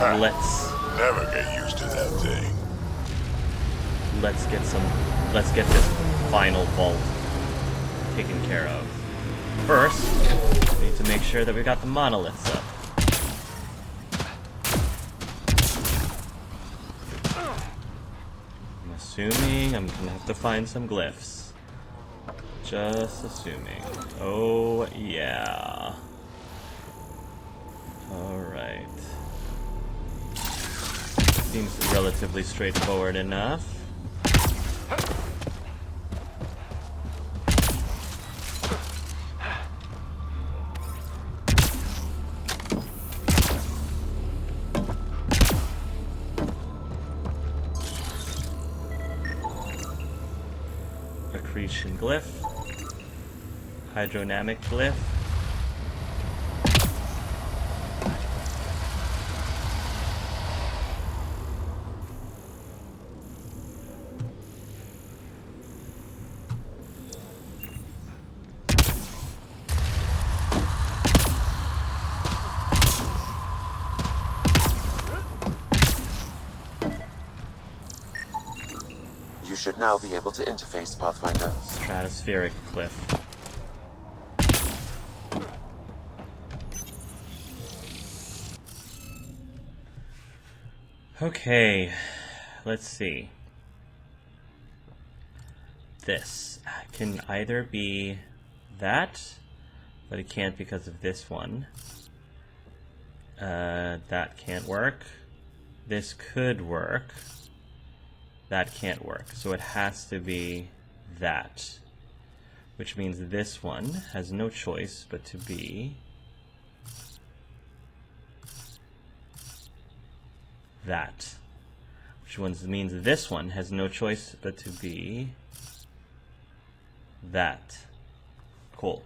let's Never get used to that thing. let's get this final vault taken care of. First, we need to make sure that we got the monoliths up. I'm assuming I'm gonna have to find some glyphs. Just assuming. Oh yeah. Alright. Seems relatively straightforward enough. Accretion glyph. Hydrodynamic glyph. You should now be able to interface, Pathfinder. Stratospheric glyph. Okay, let's see. This can either be that, but it can't because of this one. That can't work. This could work. That can't work. So it has to be that. Which means this one has no choice but to be that. Which means this one has no choice but to be that. Cool.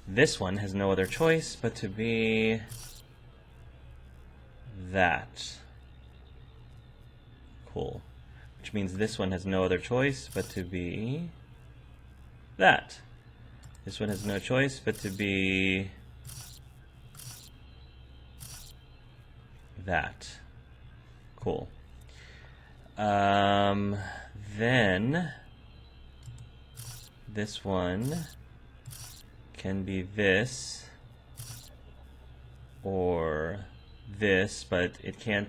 This one has no other choice but to be that. Cool. Which means this one has no other choice but to be that. This one has no choice but to be that. Cool. Then this one can be this or this, but it can't,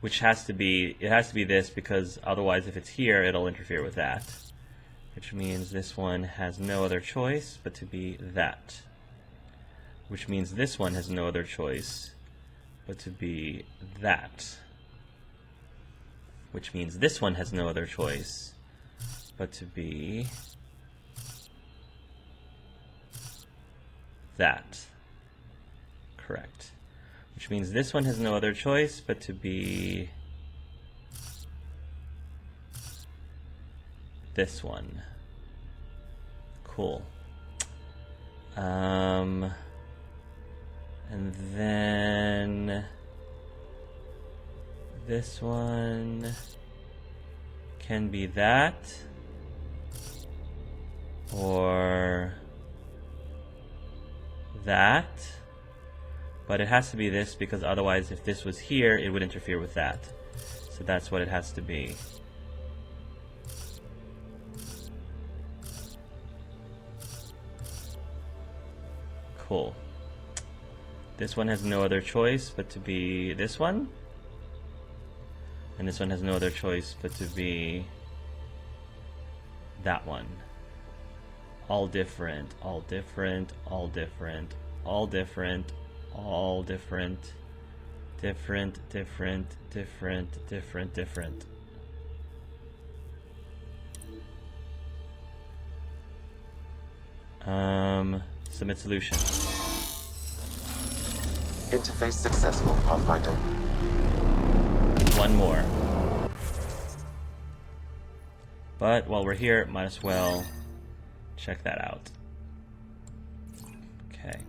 which has to be, it has to be this because otherwise if it's here it'll interfere with that. Which means this one has no other choice but to be that. Which means this one has no other choice but to be that. Which means this one has no other choice but to be that. Correct. Which means this one has no other choice but to be this one. Cool. And then this one can be that or that, but it has to be this because otherwise if this was here it would interfere with that. So that's what it has to be. Cool. This one has no other choice but to be this one. And this one has no other choice but to be that one. All different, all different, all different, all different, all different, different, different, different, different, different. Submit solution. Interface successful, Pathfinder. One more. But while we're here, might as well check that out. Okay.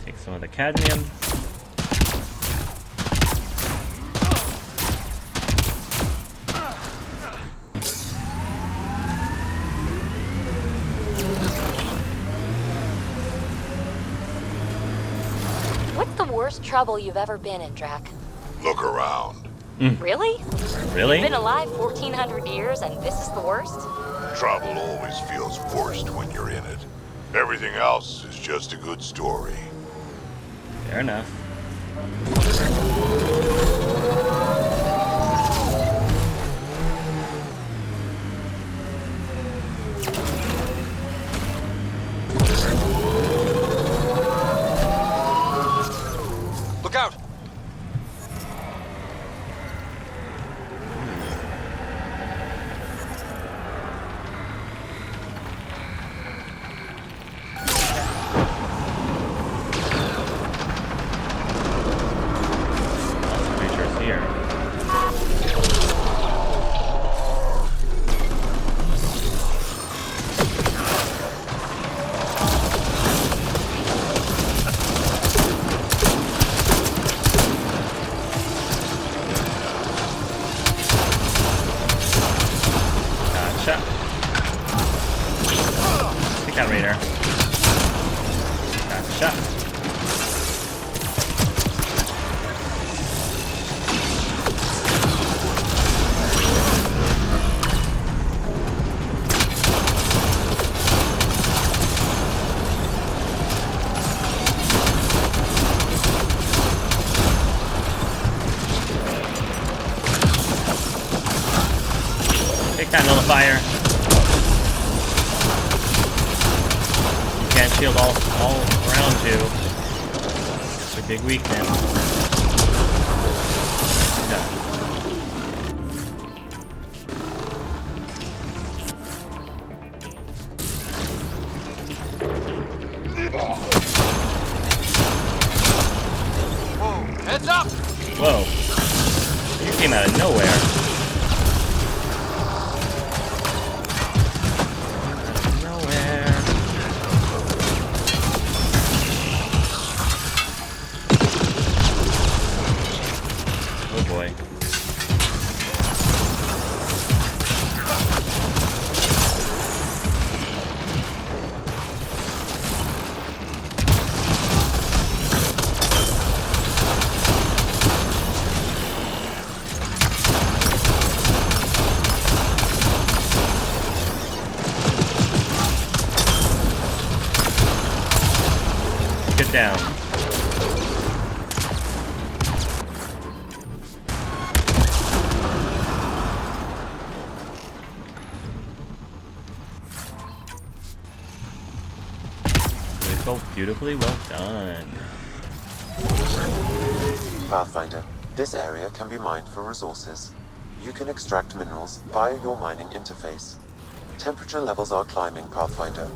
Take some of the cadmium. What's the worst trouble you've ever been in, Drac? Look around. Really? Really? You've been alive 1,400 years and this is the worst? Trouble always feels worst when you're in it. Everything else is just a good story. Fair enough. Look out! Lots of creatures here. Gotcha. Take that raider. Gotcha. Take that nullifier. You can't shield all around you. It's a big weakness. Yeah. Whoa! Heads up! Whoa. You came out of nowhere. Nowhere. Oh boy. Get down. Beautifully well done. Pathfinder, this area can be mined for resources. You can extract minerals via your mining interface. Temperature levels are climbing, Pathfinder.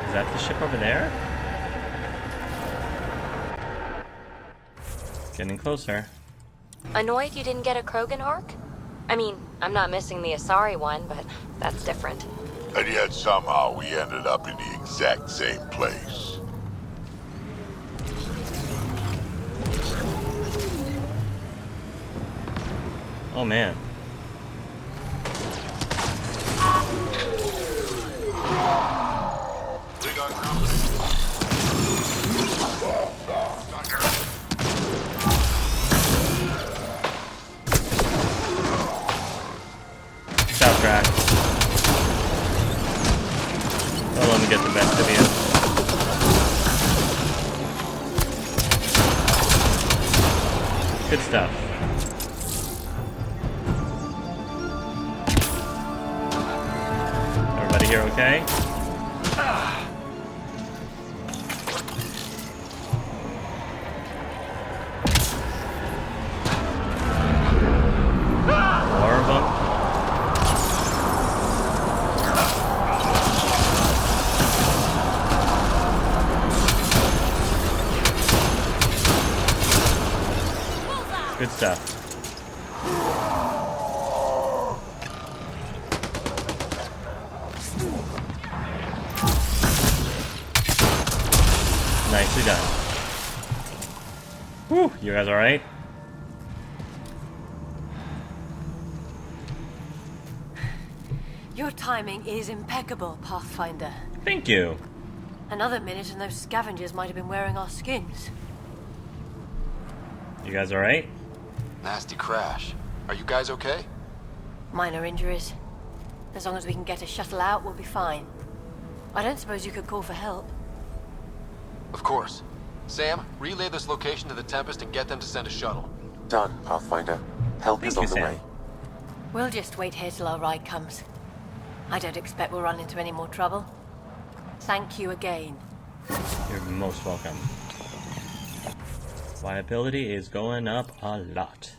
Is that the ship over there? Getting closer. Annoyed you didn't get a Krogan arc? I mean, I'm not missing the Asari one, but that's different. And yet somehow we ended up in the exact same place. Oh man. South track. Don't let me get the best of you. Good stuff. Everybody here okay? More of them. Good stuff. nicely done. Whew, you guys alright? Your timing is impeccable, Pathfinder. Thank you. Another minute and those scavengers might have been wearing our skins. You guys alright? Nasty crash. Are you guys okay? Minor injuries. As long as we can get a shuttle out, we'll be fine. I don't suppose you could call for help. Of course. Sam, relay this location to the Tempest and get them to send a shuttle. Done, Pathfinder. Help is Thank on you, the Sam. way. We'll just wait here till our ride comes. I don't expect we'll run into any more trouble. Thank you again. You're most welcome. Viability is going up a lot.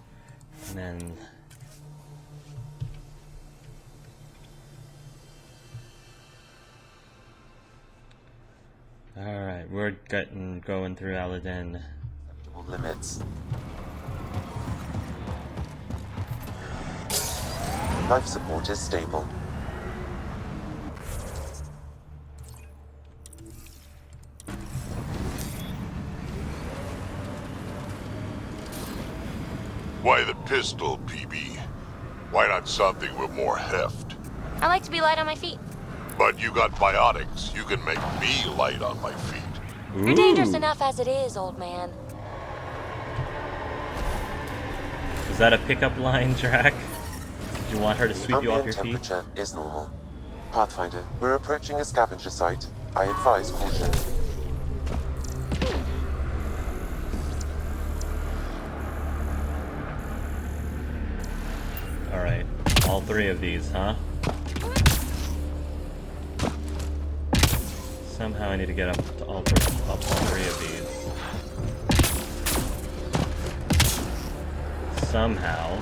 And then... Alright, we're going through Elaaden. Limits. Life support is stable. Why the pistol, PB? Why not something with more heft? I like to be light on my feet. But you got biotics. You can make me light on my feet. You're dangerous enough as it is, old man. Is that a pickup line, Drac? Did you want her to sweep you off Ambient your feet? temperature is normal. Pathfinder, we're approaching a scavenger site. I advise caution. Alright, all three of these, huh? Somehow I need to get up to all three of these. Somehow.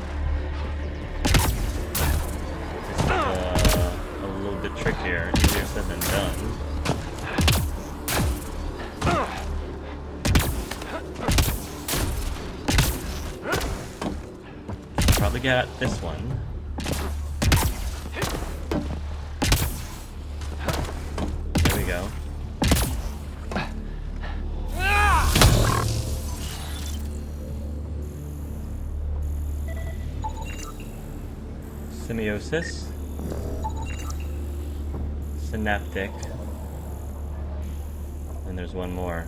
This is a little bit trickier. Easier said than done. Probably get at this one. There we go. Semiosis. Synaptic. And there's one more.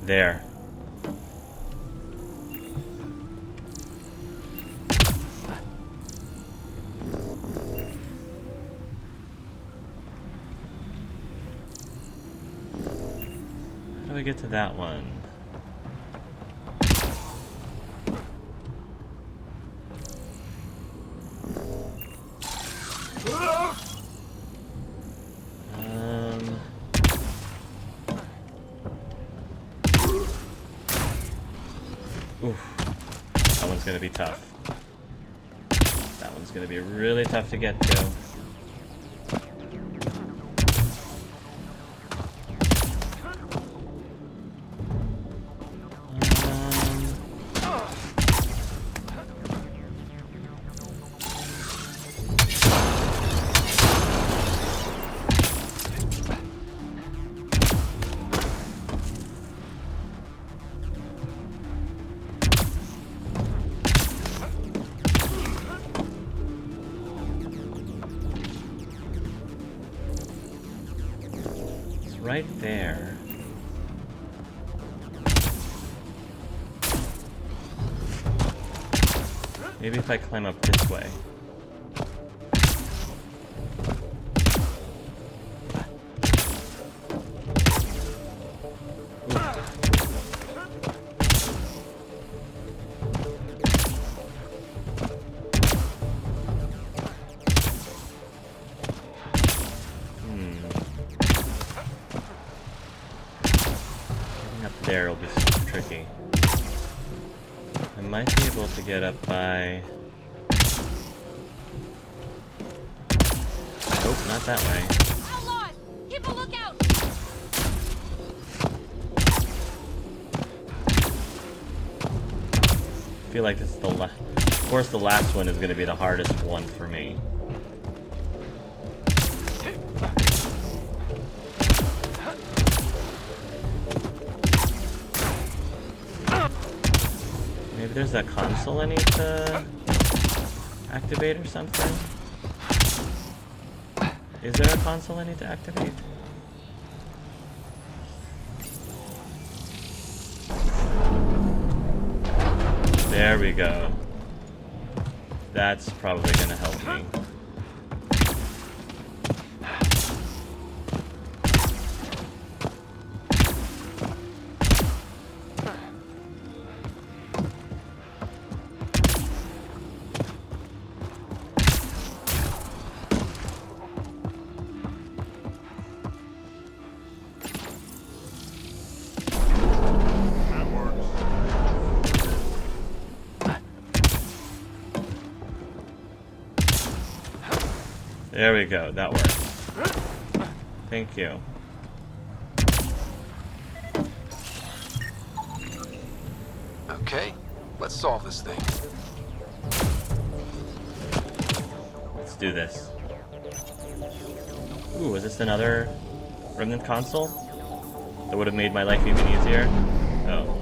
There. How do we get to that one? Oof. That one's gonna be tough. That one's gonna be really tough to get to. Right there. Maybe if I climb up this way. There will be super tricky. I might be able to get up by Nope, not that way. Outlaws! Keep a lookout! I feel like this is the of course the last one is going to be the hardest one for me. Maybe there's a console I need to activate or something? Is there a console I need to activate? There we go. That's probably gonna help me. There we go, that works. Thank you. Okay, let's solve this thing. Let's do this. Ooh, is this another remnant console? That would have made my life even easier? Oh.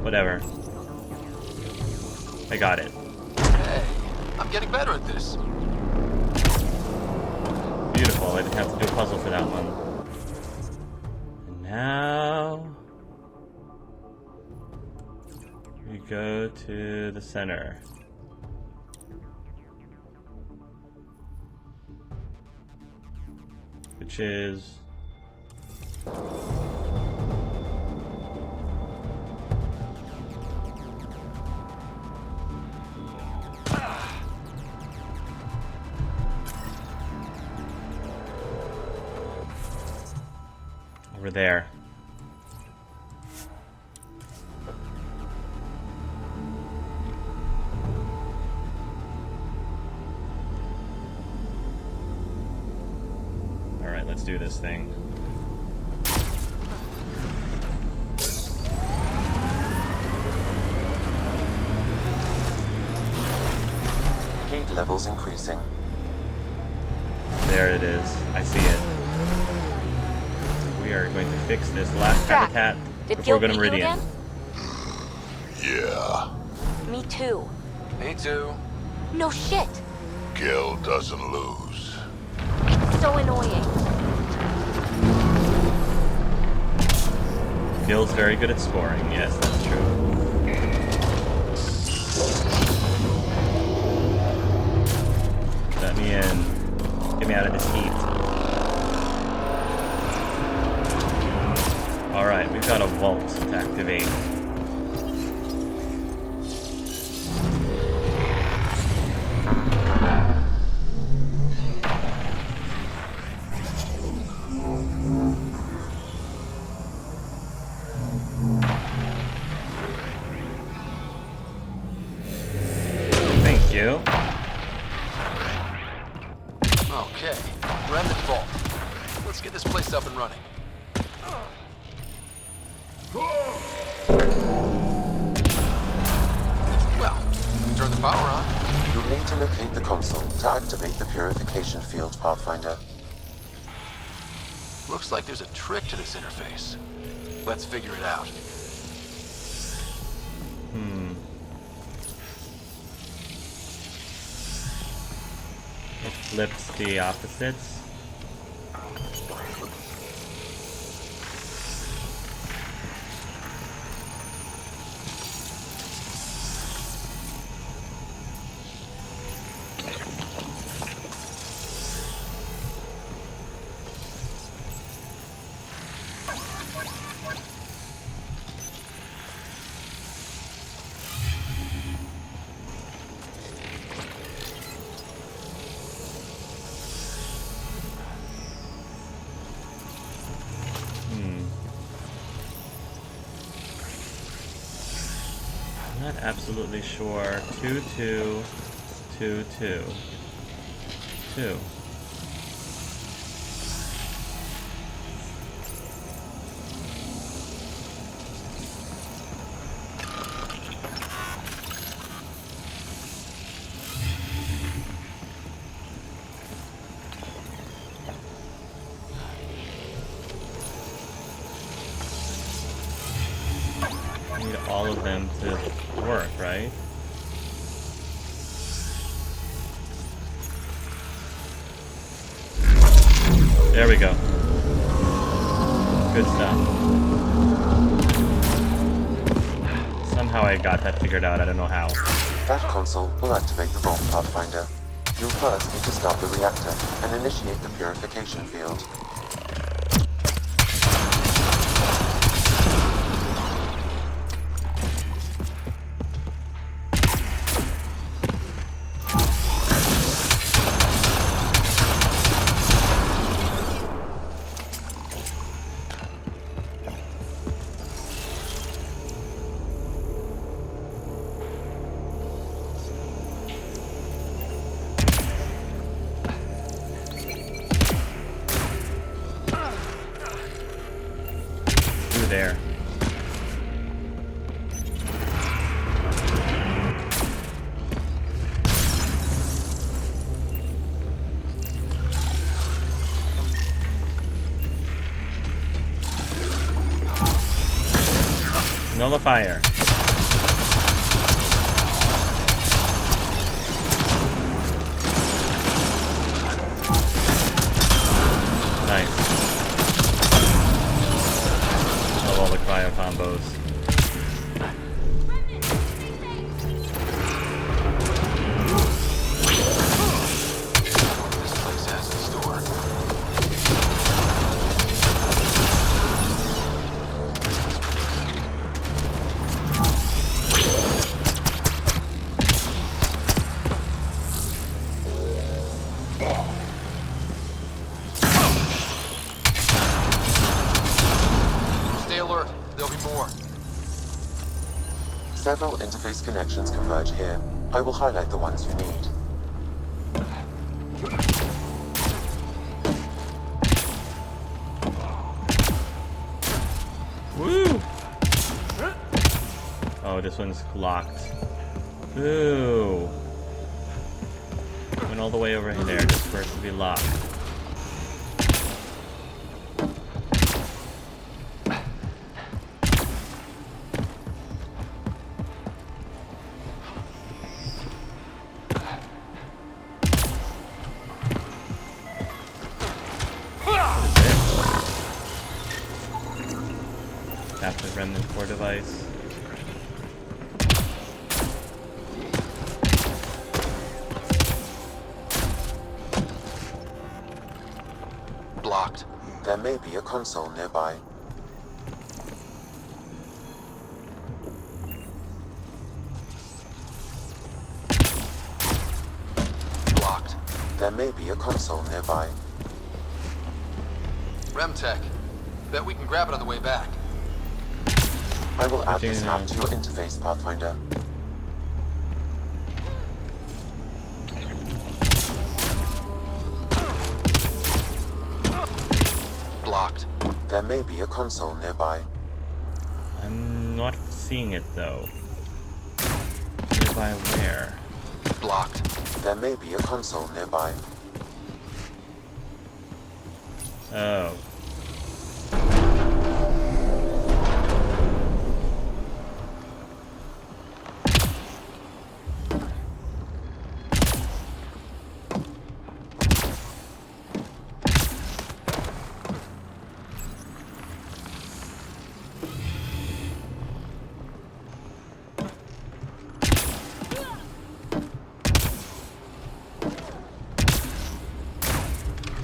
Whatever. I got it. Hey, I'm getting better at this. Beautiful. I didn't have to do a puzzle for that one. And now we go to the center. Which is over there. Alright, let's do this thing. Heat levels increasing. There it is. I see it. We are going to fix this last Jack, habitat did before Gil we go to beat you Meridian. again? Yeah, Me too. Me too. No shit. Gil doesn't lose. So annoying. Gil's very good at scoring. Yes, that's true. Let me in. Get me out of this heat. Alright, we've got a vault to activate. Thank you. Okay, Remnant Vault. Let's get this place up and running. Well, turn the power on. You'll need to locate the console to activate the purification field, Pathfinder. Looks like there's a trick to this interface. Let's figure it out. It flips the opposites. absolutely sure. 2, 2, 2, 2. 2. Need all of them to work, right? There we go. Good stuff. Somehow I got that figured out, I don't know how. That console will activate the vault, Pathfinder. You'll first need to start the reactor and initiate the purification field. There. Nullifier. Nice. Love all the cryo combos. This place has in store. Stay alert. There'll be more. Several interface connections converge here. I will highlight the ones you need. Woo! Oh, this one's locked. Ooh. Went all the way over there just for it to be locked. Captive remnant core device. Blocked. There may be a console nearby. Blocked. There may be a console nearby. Remtech. Bet we can grab it on the way back. I will add this Continue. map to your interface, Pathfinder. Blocked. There may be a console nearby. I'm not seeing it though. Nearby where? Blocked. There may be a console nearby. Oh.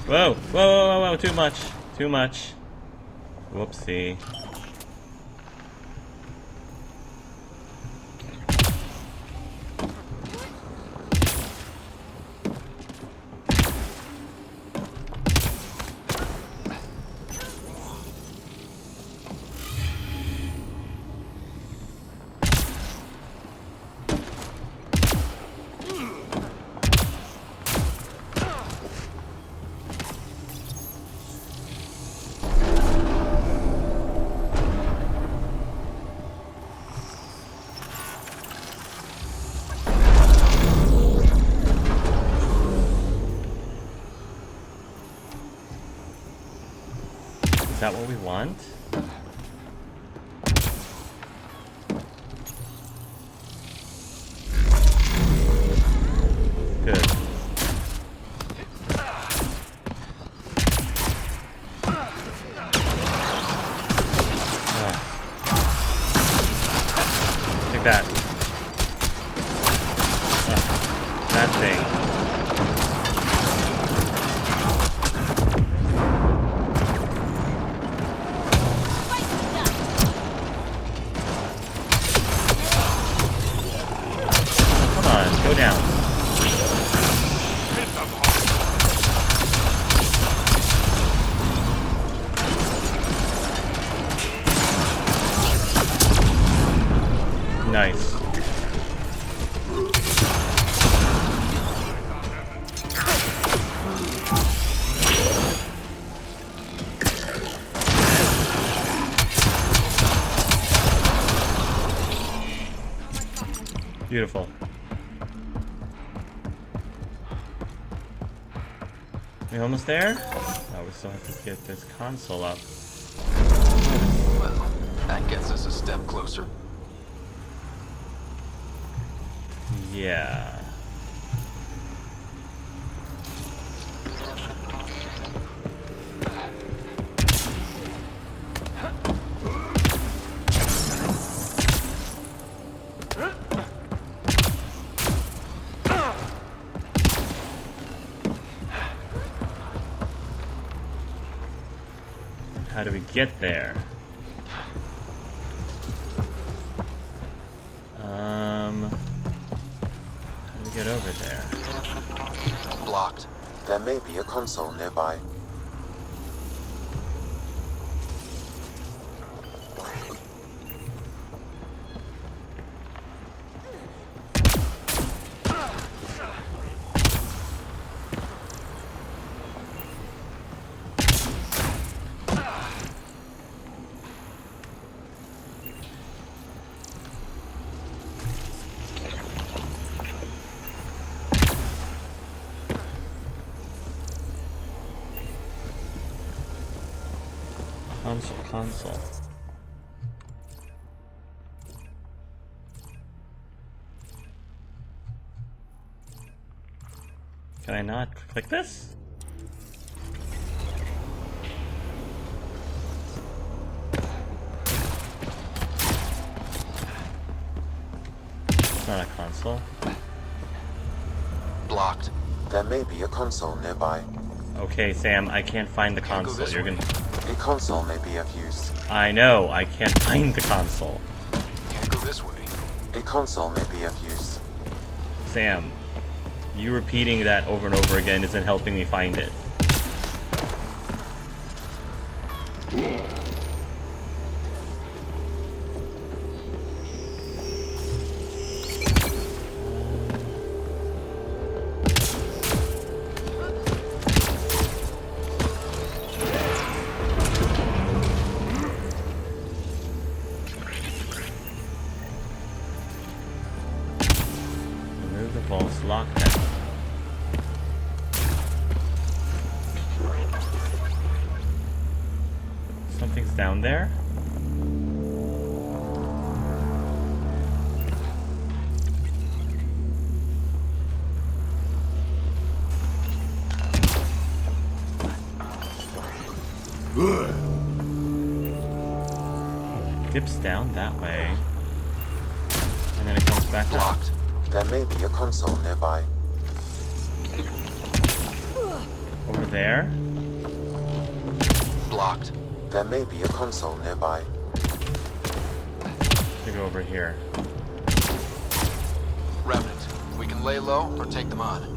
Whoa, whoa, whoa, whoa, whoa, too much, too much. Whoopsie. Is that what we want? Good. Take that. That thing. Come on, go down. Nice. Beautiful. We almost there? Oh, we still have to get this console up. Well, that gets us a step closer. Yeah. How do we get there? How do we get over there? Blocked. There may be a console nearby. Console. Can I not click this? It's not a console. Blocked. There may be a console nearby. Okay, Sam, I can't find the Can't go console. this You're way. gonna. A console may be of use. I know, I can't find the console. Can't go this way. A console may be of use. Sam, you repeating that over and over again isn't helping me find it. Remove the false lockdown. Something's down there? Dips down that way. And then it comes back up. Blocked. There may be a console nearby. Over there? Blocked. There may be a console nearby. To go over here. Remnant. We can lay low or take them on.